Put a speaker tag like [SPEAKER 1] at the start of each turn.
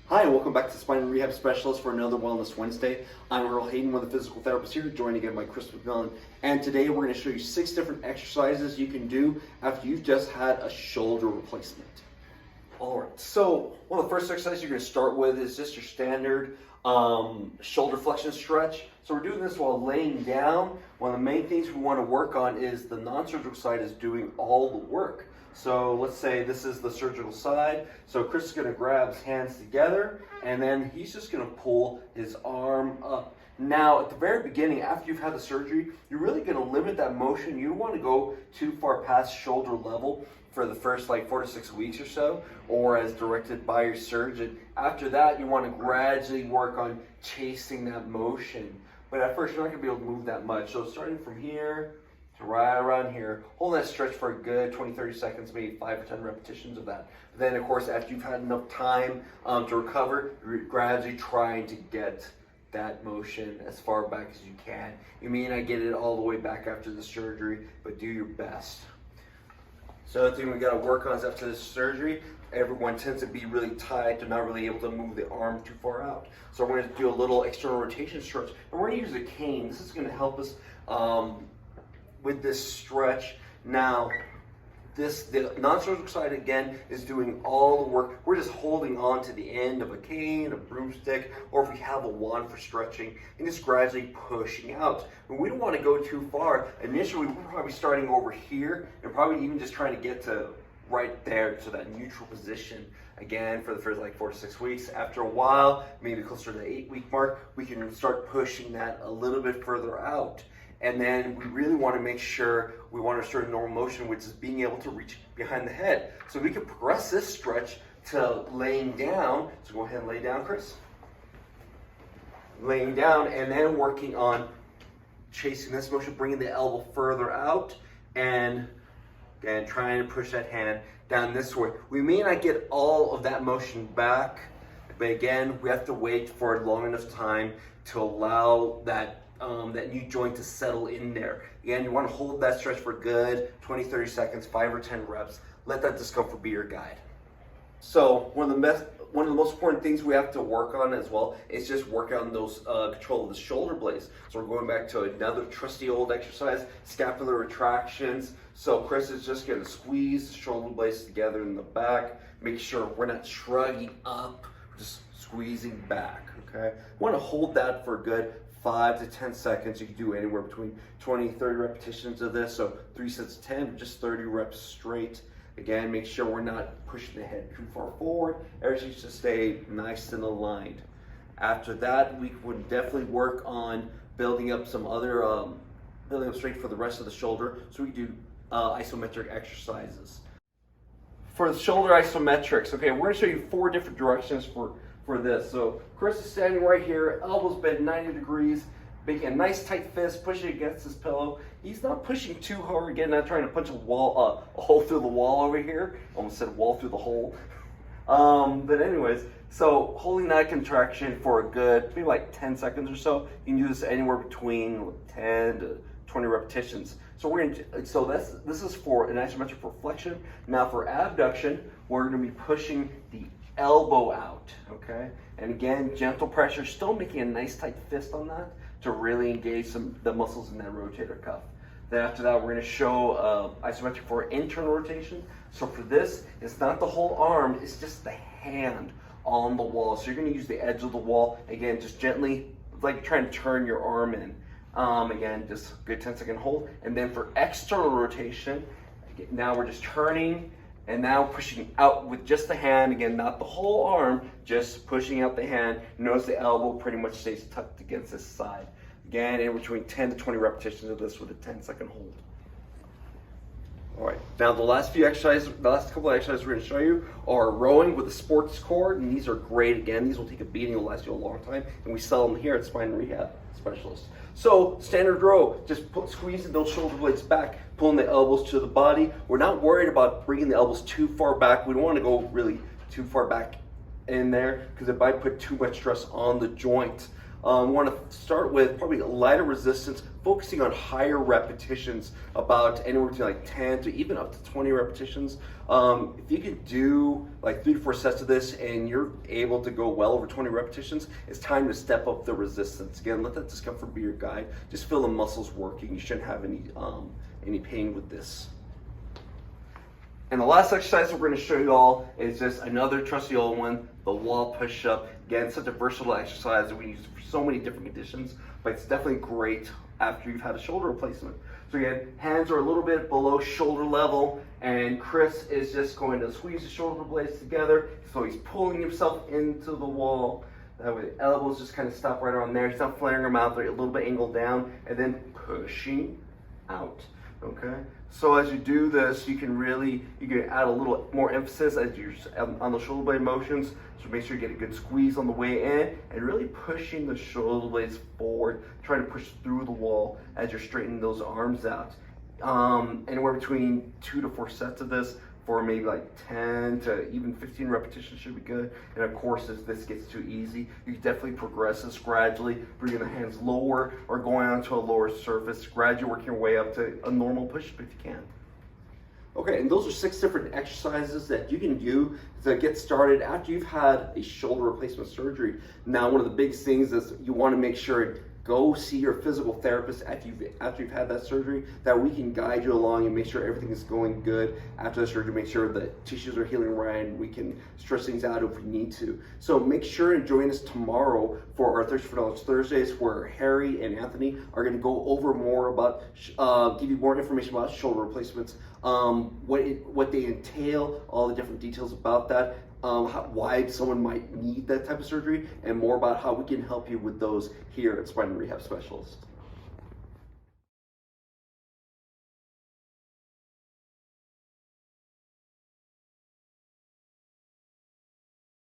[SPEAKER 1] Hi, and welcome back to Spine Rehab Specialists for another Wellness Wednesday. I'm Earl Hayden, one of the physical therapists here, joined again by Chris McMillen. And today we're going to show you 6 different exercises you can do after you've just had a shoulder replacement. All right, so one of the first exercises you're going to start with is just your standard shoulder flexion stretch. So we're doing this while laying down. One of the main things we want to work on is the non-surgical side is doing all the work. So let's say this is the surgical side. So Chris is going to grab his hands together and then he's just going to pull his arm up. Now at the very beginning, after you've had the surgery, you're really going to limit that motion. You don't want to go too far past shoulder level for the first 4 to 6 weeks or so, or as directed by your surgeon. After that, you want to gradually work on chasing that motion. But at first, you're not going to be able to move that much. So starting from here, right around here, hold that stretch for a good 20-30 seconds, maybe 5 or 10 repetitions of that. Then of course, after you've had enough time to recover, you're gradually trying to get that motion as far back as you can. You may not get it all the way back after the surgery, but do your best. So the thing we got to work on is after the surgery, everyone tends to be really tight. They're not really able to move the arm too far out. So we're going to do a little external rotation stretch, and we're going to use a cane. This is going to help us with this stretch. Now, the non-surgical side again is doing all the work. We're just holding on to the end of a cane, a broomstick, or if we have a wand for stretching, and just gradually pushing out. And we don't want to go too far. Initially, we're probably starting over here and probably even just trying to get to right there to that neutral position. Again, for the first 4 to 6 weeks. After a while, maybe closer to the 8-week mark, we can start pushing that a little bit further out. And then we really want to make sure we want to start a normal motion, which is being able to reach behind the head. So we can progress this stretch to laying down. So go ahead and lay down, Chris. Laying down and then working on chasing this motion, bringing the elbow further out and again, trying to push that hand down this way. We may not get all of that motion back, but again, we have to wait for a long enough time to allow that new joint to settle in there. Again, you want to hold that stretch for good 20-30 seconds, 5 or 10 reps. Let that discomfort be your guide. So one of the most important things we have to work on as well is just work on those control of the shoulder blades. So we're going back to another trusty old exercise, scapular retractions. So Chris is just going to squeeze the shoulder blades together in the back, make sure we're not shrugging up, we're just squeezing back, okay? We want to hold that for a good 5 to 10 seconds. You can do anywhere between 20 and 30 repetitions of this. So 3 sets of 10, just 30 reps straight. Again, make sure we're not pushing the head too far forward. Everything should stay nice and aligned. After that, we would definitely work on building up some other, building up strength for the rest of the shoulder. So we do isometric exercises. For the shoulder isometrics, okay, we're gonna show you 4 different directions for this. So Chris is standing right here, elbows bent 90 degrees, making a nice tight fist, pushing against his pillow. He's not pushing too hard, again, not trying to punch a hole through the wall over here. Almost said wall through the hole. But anyways, so holding that contraction for a good, maybe 10 seconds or so. You can do this anywhere between 10 to 20 repetitions. So this is for an isometric for flexion. Now for abduction, we're going to be pushing the elbow out, okay? And again, gentle pressure, still making a nice tight fist on that to really engage the muscles in that rotator cuff. Then after that, we're going to show isometric for internal rotation. So for this, it's not the whole arm, it's just the hand on the wall. So you're going to use the edge of the wall, again, just gently, like trying to turn your arm in. Again, just a good 10-second hold. And then for external rotation, now we're just turning and now pushing out with just the hand. Again, not the whole arm, just pushing out the hand. Notice the elbow pretty much stays tucked against this side. Again, in between 10 to 20 repetitions of this with a 10-second hold. All right, now the last couple of exercises we're going to show you are rowing with a sports cord, and these are great. Again, these will take a beating, will last you a long time, and we sell them here at Spine Rehab Specialists. So standard row, just squeezing those shoulder blades back, pulling the elbows to the body. We're not worried about bringing the elbows too far back. We don't want to go really too far back in there because it might put too much stress on the joint. We want to start with probably lighter resistance, focusing on higher repetitions, about anywhere between like 10 to even up to 20 repetitions. If you could do like 3 to 4 sets of this and you're able to go well over 20 repetitions, it's time to step up the resistance. Again, let that discomfort be your guide. Just feel the muscles working. You shouldn't have any pain with this. And the last exercise we're going to show you all is just another trusty old one, the wall push-up. Again, such a versatile exercise that we use for so many different conditions, but it's definitely great after you've had a shoulder replacement. So again, hands are a little bit below shoulder level, and Chris is just going to squeeze the shoulder blades together, so he's pulling himself into the wall. That way the elbows just kind of stop right around there. He's not flaring them out, they're a little bit angled down, and then pushing out. Okay, so as you do this, you can add a little more emphasis as you're on the shoulder blade motions. So make sure you get a good squeeze on the way in and really pushing the shoulder blades forward, trying to push through the wall as you're straightening those arms out. Anywhere between 2 to 4 sets of this for maybe like 10 to even 15 repetitions should be good. And of course, if this gets too easy, you can definitely progress this gradually, bringing the hands lower or going onto a lower surface, gradually working your way up to a normal push-up if you can. Okay, and those are 6 different exercises that you can do to get started after you've had a shoulder replacement surgery. Now, one of the biggest things is you want to make sure go see your physical therapist after you've had that surgery, that we can guide you along and make sure everything is going good after the surgery, make sure the tissues are healing right, and we can stretch things out if we need to. So make sure and join us tomorrow for our Thirsty for Knowledge Thursdays, where Harry and Anthony are going to go over more about, give you more information about shoulder replacements, what they entail, all the different details about that, why someone might need that type of surgery, and more about how we can help you with those here at Spine Rehab Specialists.